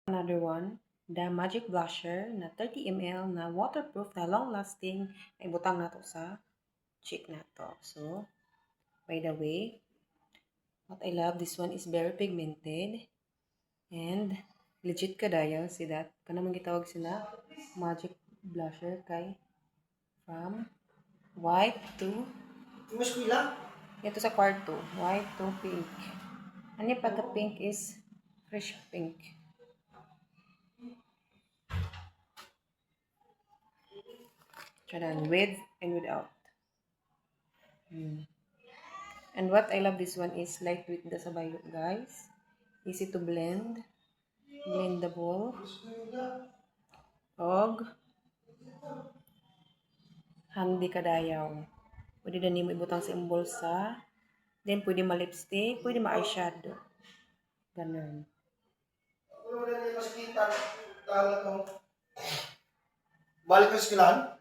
Another one, the Magic Blusher na 30 ml na waterproof na long-lasting na ibutang nato sa cheek nato. So, by the way, what I love, this one is very pigmented and legit kadayo. See that? Kanamang gitawag sila Magic Blusher kay from white to ito sa part 2, white to pink. Ano pagka-pink is fresh pink. Charan, with and without. And what I love this one is lightweight the sabayo, guys. Easy to blend. Blendable. Og handy kadayaw. Pwede na nimo ibutang sa bulsa. Then pwede ma-lipstick, pwede ma-eyeshadow. Ganun. Balik ka sa eskwelahan?